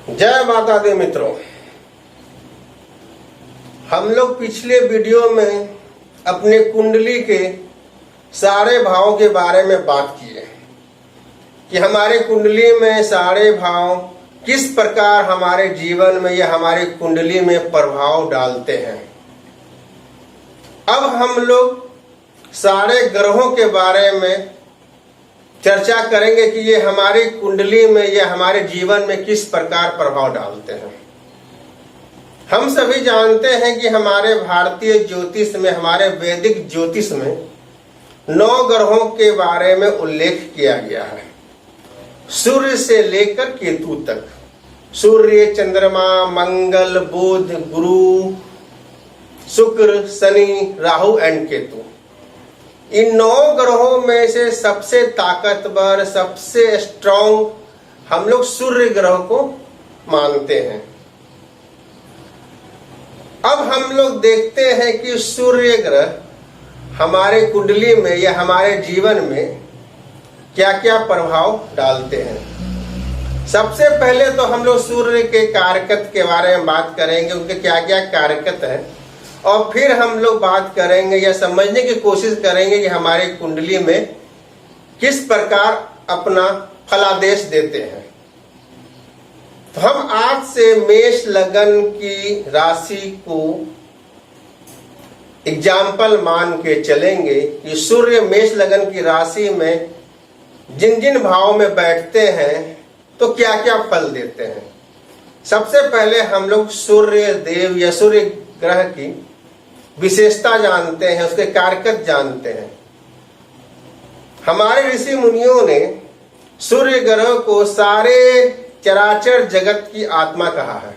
जय माता दी मित्रों, हम लोग पिछले वीडियो में अपने कुंडली के सारे भावों के बारे में बात किए कि हमारे कुंडली में सारे भाव किस प्रकार हमारे जीवन में या हमारी कुंडली में प्रभाव डालते हैं। अब हम लोग सारे ग्रहों के बारे में चर्चा करेंगे कि ये हमारी कुंडली में या हमारे जीवन में किस प्रकार प्रभाव डालते हैं। हम सभी जानते हैं कि हमारे भारतीय ज्योतिष में, हमारे वैदिक ज्योतिष में 9 ग्रहों के बारे में उल्लेख किया गया है, सूर्य से लेकर केतु तक। सूर्य, चंद्रमा, मंगल, बुध, गुरु, शुक्र, शनि, राहु एंड केतु। इन 9 ग्रहों में से सबसे ताकतवर, सबसे स्ट्रॉन्ग हम लोग सूर्य ग्रह को मानते हैं। अब हम लोग देखते हैं कि सूर्य ग्रह हमारे कुंडली में या हमारे जीवन में क्या क्या प्रभाव डालते हैं। सबसे पहले तो हम लोग सूर्य के कारकत के बारे में बात करेंगे, उनके क्या क्या कारकत है, और फिर हम लोग बात करेंगे या समझने की कोशिश करेंगे कि हमारे कुंडली में किस प्रकार अपना फलादेश देते हैं। तो हम आज से मेष लगन की राशि को एग्जाम्पल मान के चलेंगे कि सूर्य मेष लगन की राशि में जिन जिन भावों में बैठते हैं तो क्या क्या फल देते हैं। सबसे पहले हम लोग सूर्य देव या सूर्य ग्रह की विशेषता जानते हैं, उसके कारकत जानते हैं। हमारे ऋषि मुनियों ने सूर्य ग्रह को सारे चराचर जगत की आत्मा कहा है।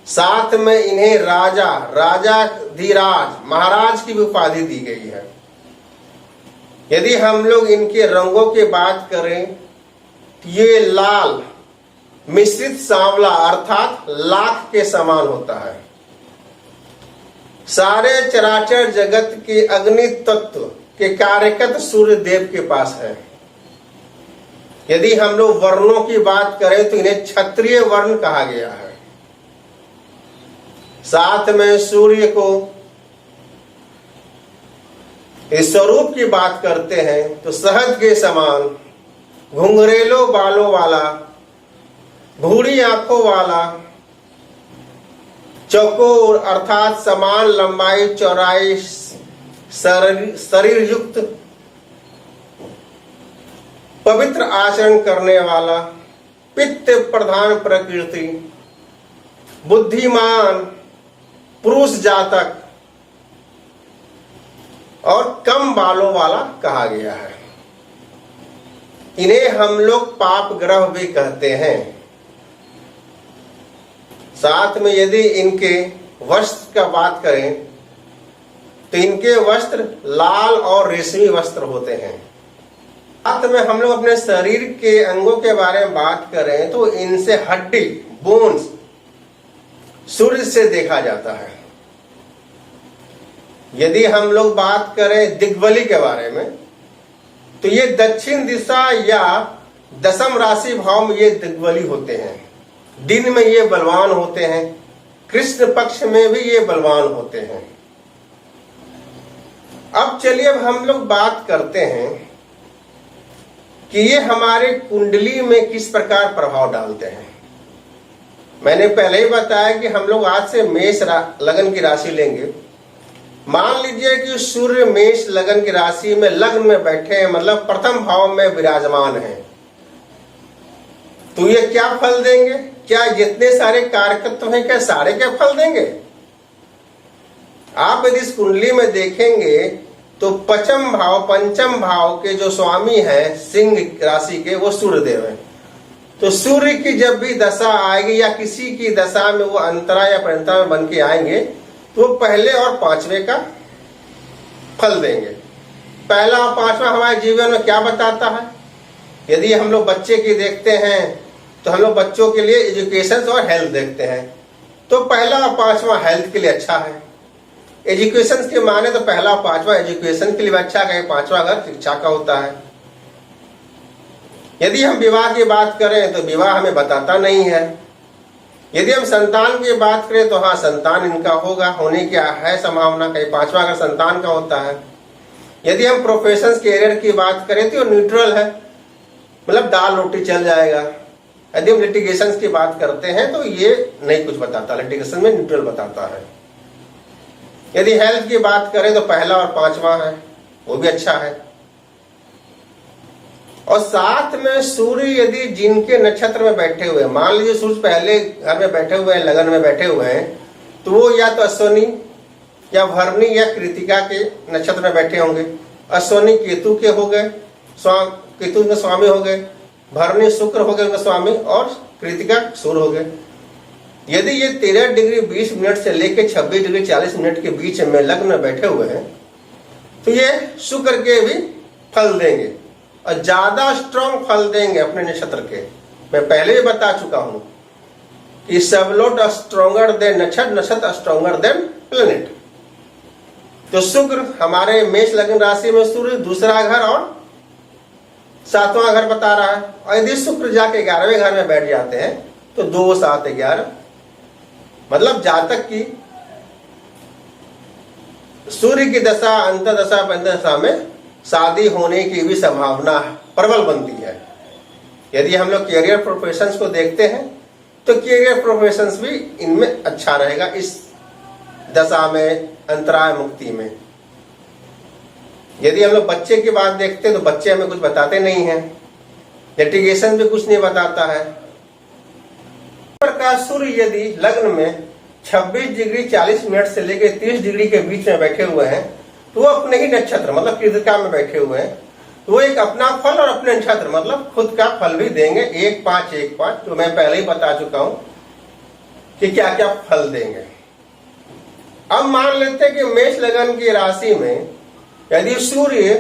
साथ में इन्हें राजा, राजाधिराज, महाराज की भी उपाधि दी गई है। यदि हम लोग इनके रंगों की बात करें तो ये लाल मिश्रित सांवला अर्थात लाख के समान होता है। सारे चराचर जगत के अग्नि तत्व के कारकत सूर्य देव के पास है। यदि हम लोग वर्णों की बात करें तो इन्हें क्षत्रिय वर्ण कहा गया है। साथ में सूर्य को इस स्वरूप की बात करते हैं तो शहद के समान, घुंघरेलो बालों वाला, भूरी आंखों वाला, चौकोर अर्थात समान लंबाई चौड़ाई शरीर युक्त, पवित्र आचरण करने वाला, पित्त प्रधान प्रकृति, बुद्धिमान, पुरुष जातक और कम बालों वाला कहा गया है। इन्हें हम लोग पाप ग्रह भी कहते हैं। साथ में यदि इनके वस्त्र का बात करें तो इनके वस्त्र लाल और रेशमी वस्त्र होते हैं। साथ में हम लोग अपने शरीर के अंगों के बारे में बात करें तो इनसे हड्डी, बोन्स सूर्य से देखा जाता है। यदि हम लोग बात करें दिग्बली के बारे में तो ये दक्षिण दिशा या दशम राशि भाव में ये दिग्बली होते हैं। दिन में ये बलवान होते हैं, कृष्ण पक्ष में भी ये बलवान होते हैं। अब चलिए अब हम लोग बात करते हैं कि ये हमारे कुंडली में किस प्रकार प्रभाव डालते हैं। मैंने पहले ही बताया कि हम लोग आज से मेष लगन की राशि लेंगे। मान लीजिए कि सूर्य मेष लगन की राशि में लग्न में बैठे हैं, मतलब प्रथम भाव में विराजमान है, तो ये क्या फल देंगे? क्या जितने सारे कारकत्व हैं क्या सारे क्या फल देंगे? आप यदि इस कुंडली में देखेंगे तो पंचम भाव के जो स्वामी हैं सिंह राशि के, वो सूर्य देव हैं। तो सूर्य की जब भी दशा आएगी या किसी की दशा में वो अंतरा या परिणता में बन के आएंगे तो वो पहले और 5वें का फल देंगे। पहला और 5वां हमारे जीवन में क्या बताता है? यदि हम लोग बच्चे की देखते हैं तो हम लोग बच्चों के लिए एजुकेशन और हेल्थ देखते हैं, तो पहला और 5वां हेल्थ के लिए अच्छा है। एजुकेशन के माने तो पहला और 5वां एजुकेशन के लिए अच्छा है, 5वां अगर शिक्षा का होता है। यदि हम विवाह की बात करें तो विवाह हमें बताता नहीं है, यदि हम संतान की बात करें तो हाँ, संतान इनका होगा, होने की है संभावना, कहीं 5वां अगर संतान का होता है। यदि हम प्रोफेशन कैरियर की बात करें तो न्यूट्रल है, मतलब दाल रोटी चल जाएगा। यदि हम लिटिगेशन की बात करते हैं तो ये नहीं कुछ बताता, लिटिगेशन में न्यूट्रल बताता है। यदि हेल्थ की बात करें तो पहला और 5वां है, वो भी अच्छा है। और साथ में सूर्य यदि जिनके नक्षत्र में बैठे हुए हैं, मान लीजिए सूर्य पहले घर में बैठे हुए हैं, लगन में बैठे हुए हैं, तो वो या तो अश्विनी या भरणी या कृतिका के नक्षत्र में बैठे होंगे। अश्विनी केतु के हो गए, केतु के स्वामी हो गए, भरणी शुक्र हो गए उनके स्वामी, और कृतिका सूर्य हो गए। यदि ये 13 डिग्री 20 मिनट से लेकर 26 डिग्री 40 मिनट के बीच में लग्न में बैठे हुए हैं, तो ये शुक्र के भी फल देंगे और ज्यादा स्ट्रॉन्ग फल देंगे अपने नक्षत्र के। मैं पहले भी बता चुका हूं कि सबलोट स्ट्रॉन्गर देन नक्षत्र, नक्षत्र स्ट्रॉन्गर देन प्लेनेट। तो शुक्र हमारे मेष लग्न राशि में सूर्य दूसरा घर और 7वां घर बता रहा है। और यदि शुक्र जाके 11वें घर में बैठ जाते हैं तो 2 7 11, मतलब जातक की सूर्य की दशा, अंतर्दशा, पंचदशा में शादी होने की भी संभावना प्रबल बनती है। यदि हम लोग कैरियर प्रोफेशंस को देखते हैं तो कैरियर प्रोफेशंस भी इनमें अच्छा रहेगा इस दशा में, अंतराय मुक्ति में। यदि हम लोग बच्चे की बात देखते हैं तो बच्चे हमें कुछ बताते नहीं हैं, लिटिगेशन भी कुछ नहीं बताता है। प्रकाश सूर्य यदि लग्न में 26 डिग्री 40 मिनट से लेकर 30 डिग्री के बीच में बैठे हुए हैं, तो वो अपने ही नक्षत्र मतलब कृतिका में बैठे हुए हैं, तो वो एक अपना फल और अपने नक्षत्र मतलब खुद का फल भी देंगे। 1 5 1 5, तो मैं पहले ही बता चुका हूं कि क्या क्या फल देंगे। अब मान लेते हैं कि मेष लगन की राशि में यदि सूर्य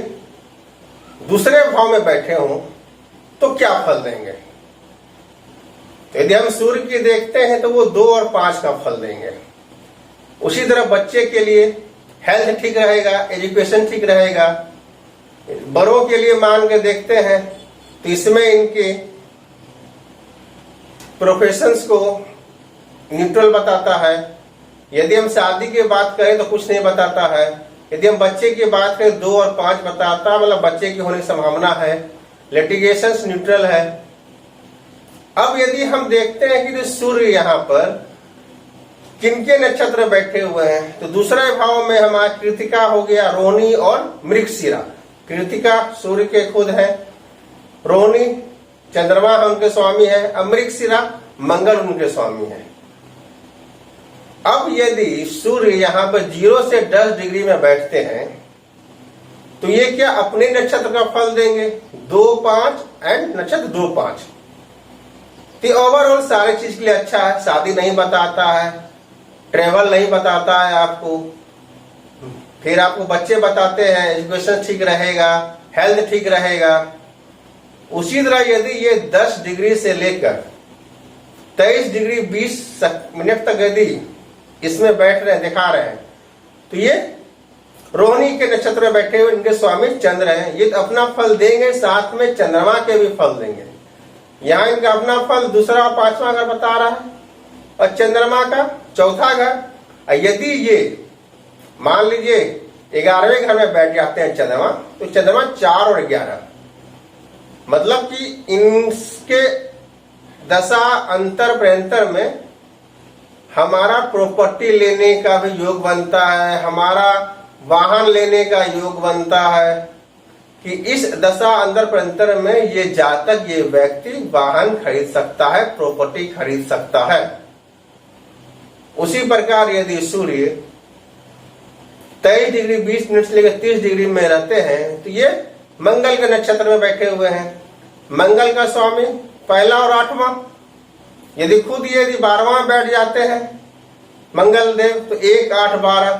दूसरे भाव में बैठे हों तो क्या फल देंगे। यदि हम सूर्य की देखते हैं तो वो 2 और 5 का फल देंगे। उसी तरह बच्चे के लिए हेल्थ ठीक रहेगा, एजुकेशन ठीक रहेगा। बड़ों के लिए मान के देखते हैं तो इसमें इनके प्रोफेशंस को न्यूट्रल बताता है। यदि हम शादी की बात करें तो कुछ नहीं बताता है। यदि हम बच्चे की बात करें 2 और 5 बताता, मतलब बच्चे की होने की संभावना है। लिटिगेशन न्यूट्रल है। अब यदि हम देखते हैं कि सूर्य यहाँ पर किनके नक्षत्र में बैठे हुए हैं, तो दूसरे भाव में हमारा कृतिका हो गया, रोहिणी और मृगशिरा। कृतिका सूर्य के खुद है, रोहिणी चंद्रमा उनके स्वामी है, मृगशिरा मंगल उनके स्वामी है। अब यदि सूर्य यहाँ पर 0 से 10 डिग्री में बैठते हैं तो ये क्या अपने नक्षत्र का फल देंगे, 2 5 एंड नक्षत्र 2 5। तो ओवरऑल सारी चीज के लिए अच्छा है। शादी नहीं बताता है, ट्रेवल नहीं बताता है आपको, फिर आपको बच्चे बताते हैं, एजुकेशन ठीक रहेगा, हेल्थ ठीक रहेगा। उसी तरह यदि ये 10 डिग्री से लेकर 23 डिग्री 20 मिनट तक यदि इसमें बैठ रहे हैं, दिखा रहे हैं, तो ये रोहिणी के नक्षत्र में बैठे हुए इनके स्वामी चंद्र हैं। ये अपना फल देंगे, साथ में चंद्रमा के भी फल देंगे। यहाँ इनका अपना फल दूसरा और 5वां घर बता रहा है और चंद्रमा का 4था घर। यदि ये मान लीजिए 11वें घर में बैठ जाते हैं चंद्रमा, तो चंद्रमा 4 और 11, मतलब कि इनके दशा अंतर प्रंतर में हमारा प्रॉपर्टी लेने का भी योग बनता है, हमारा वाहन लेने का योग बनता है कि इस दशा अंतर प्रंतर में ये जातक, ये व्यक्ति वाहन खरीद सकता है, प्रॉपर्टी खरीद सकता है। उसी प्रकार यदि सूर्य 23 डिग्री 20 मिनट से लेकर 30 डिग्री में रहते हैं तो ये मंगल के नक्षत्र में बैठे हुए हैं। मंगल का स्वामी पहला और 8वां। यदि खुद यदि 12वां बैठ जाते हैं मंगल देव तो 1 8 12,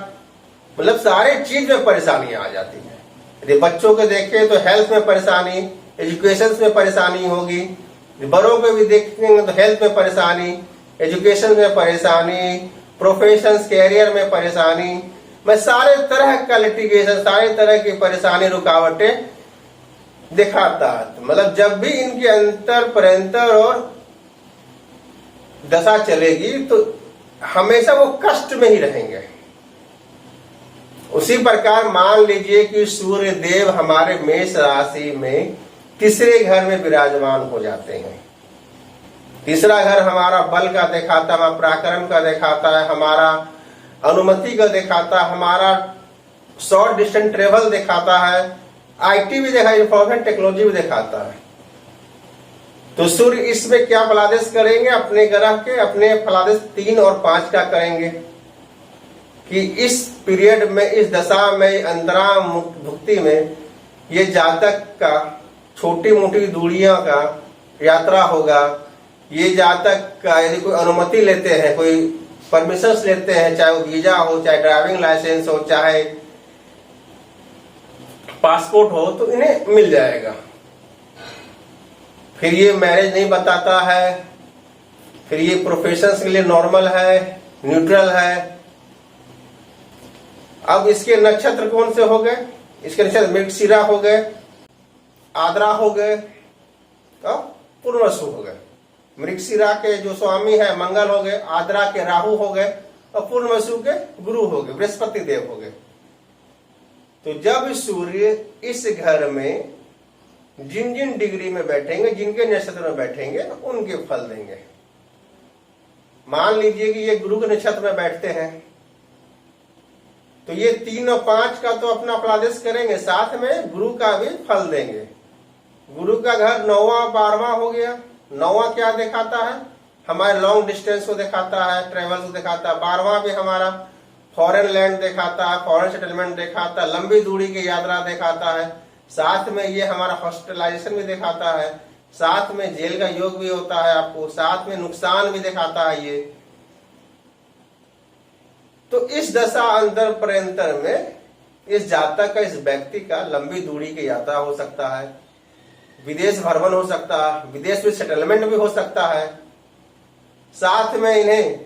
मतलब सारे चीज में परेशानियां आ जाती है। यदि बच्चों को देखें तो हेल्थ में परेशानी, एजुकेशन में परेशानी होगी। बड़ों को भी देखेंगे तो हेल्थ में परेशानी, एजुकेशन में परेशानी, प्रोफेशन कैरियर में परेशानी, मैं सारे तरह का लिटिगेशन, सारे तरह की परेशानी रुकावटें दिखाता है। मतलब जब भी इनके अंतर प्रंतर और दशा चलेगी तो हमेशा वो कष्ट में ही रहेंगे। उसी प्रकार मान लीजिए कि सूर्य देव हमारे मेष राशि में तीसरे घर में विराजमान हो जाते हैं। तीसरा घर हमारा बल का दिखाता है, हमारा पराक्रम का दिखाता है, हमारा अनुमति का दिखाता है, हमारा शॉर्ट डिस्टेंस ट्रेवल दिखाता है, आईटी भी दिखाता है, इंफॉर्मेशन टेक्नोलॉजी भी दिखाता है। तो सूर्य इसमें क्या फलादेश करेंगे? अपने ग्रह के अपने फलादेश 3 और 5 का करेंगे कि इस पीरियड में, इस दशा में, अंतरा भुक्ति में ये जातक का छोटी मोटी दूरियों का यात्रा होगा। ये जातक का यदि कोई अनुमति लेते हैं, कोई परमिशन लेते हैं, चाहे वो वीजा हो, चाहे ड्राइविंग लाइसेंस हो, चाहे पासपोर्ट हो, तो इन्हें मिल जाएगा। फिर ये मैरिज नहीं बताता है, फिर ये प्रोफेशन के लिए नॉर्मल है, न्यूट्रल है। अब इसके नक्षत्र कौन से हो गए? इसके नक्षत्र मृगशिरा हो गए, आद्रा हो गए और पूर्णवसु हो गए। मृगशिरा के जो स्वामी है मंगल हो गए, आद्रा के राहु हो गए और पूर्णवसु के गुरु हो गए, बृहस्पति देव हो गए। तो जब सूर्य इस घर में जिन जिन डिग्री में बैठेंगे, जिनके नक्षत्र में बैठेंगे, उनके फल देंगे। मान लीजिए कि ये गुरु के नक्षत्र में बैठते हैं तो ये 3 और 5 का तो अपना फलादेश करेंगे, साथ में गुरु का भी फल देंगे। गुरु का घर 9वां 12वां हो गया। 9वां क्या दिखाता है? हमारे लॉन्ग डिस्टेंस को दिखाता है, ट्रेवल को दिखाता है। 12वां भी हमारा फॉरेन लैंड दिखाता है, फॉरेन सेटलमेंट दिखाता है, लंबी दूरी की यात्रा दिखाता है। साथ में ये हमारा हॉस्पिटलाइजेशन भी दिखाता है, साथ में जेल का योग भी होता है आपको, साथ में नुकसान भी दिखाता है ये। तो इस दशा अंतर प्रयंतर में इस जातक का, इस व्यक्ति का लंबी दूरी की यात्रा हो सकता है, विदेश भ्रमण हो सकता है, विदेश में सेटलमेंट भी हो सकता है, साथ में इन्हें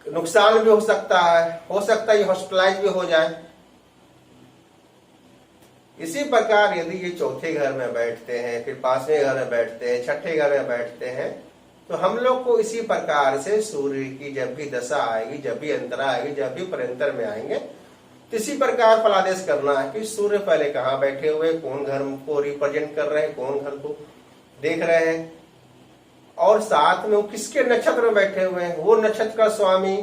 नुकसान भी हो सकता है ये हॉस्पिटलाइज भी हो जाए। इसी प्रकार यदि ये चौथे घर में बैठते हैं, फिर 5वें घर में बैठते हैं, 6ठे घर में बैठते हैं, तो हम लोग को इसी प्रकार से सूर्य की जब भी दशा आएगी, जब भी अंतरा आएगी, जब भी परंतर में आएंगे, तो इसी प्रकार फलादेश करना है कि सूर्य पहले कहाँ बैठे हुए, कौन घर को रिप्रेजेंट कर रहे हैं, कौन घर को देख रहे हैं, और साथ में वो किसके नक्षत्र में बैठे हुए हैं, वो नक्षत्र का स्वामी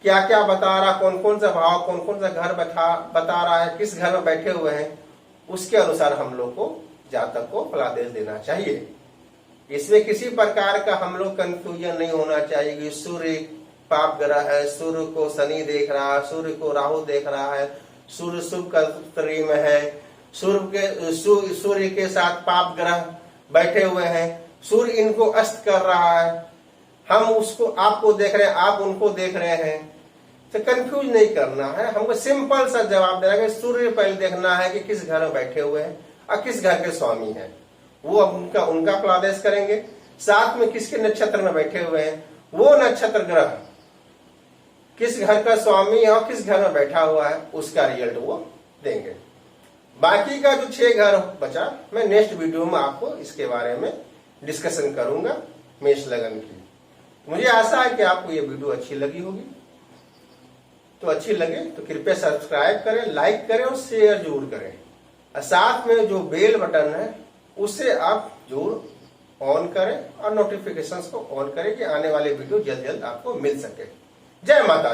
क्या क्या बता रहा, कौन कौन सा भाव, कौन कौन सा घर बता रहा है, किस घर में बैठे हुए हैं, उसके अनुसार हम लोग को जातक को फलादेश देना चाहिए। इसमें किसी प्रकार का हम लोग कंफ्यूजन नहीं होना चाहिए कि सूर्य पाप ग्रह है, सूर्य को शनि देख रहा है, सूर्य को राहु देख रहा है, सूर्य शुभ का स्त्री में है, सूर्य के साथ पाप ग्रह बैठे हुए हैं, सूर्य इनको अस्त कर रहा है, हम उसको आपको देख रहे हैं, आप उनको देख रहे हैं। तो कंफ्यूज नहीं करना है, हमको सिंपल सा जवाब देना है। सूर्य पहले देखना है कि किस घर में बैठे हुए हैं और किस घर के स्वामी हैं, वो उनका फलादेश करेंगे। साथ में किसके नक्षत्र में बैठे हुए हैं, वो नक्षत्र ग्रह किस घर का स्वामी है और किस घर में बैठा हुआ है, उसका रिजल्ट वो देंगे। बाकी का जो 6 घर बचा, मैं नेक्स्ट वीडियो में आपको इसके बारे में डिस्कशन करूंगा, मेष लगन की। मुझे आशा है कि आपको ये वीडियो अच्छी लगी होगी। तो अच्छी लगे तो कृपया सब्सक्राइब करें, लाइक करें और शेयर जरूर करें। और साथ में जो बेल बटन है उसे आप जरूर ऑन करें और नोटिफिकेशंस को ऑन करें कि आने वाले वीडियो जल्द जल्द आपको मिल सके। जय माता दी।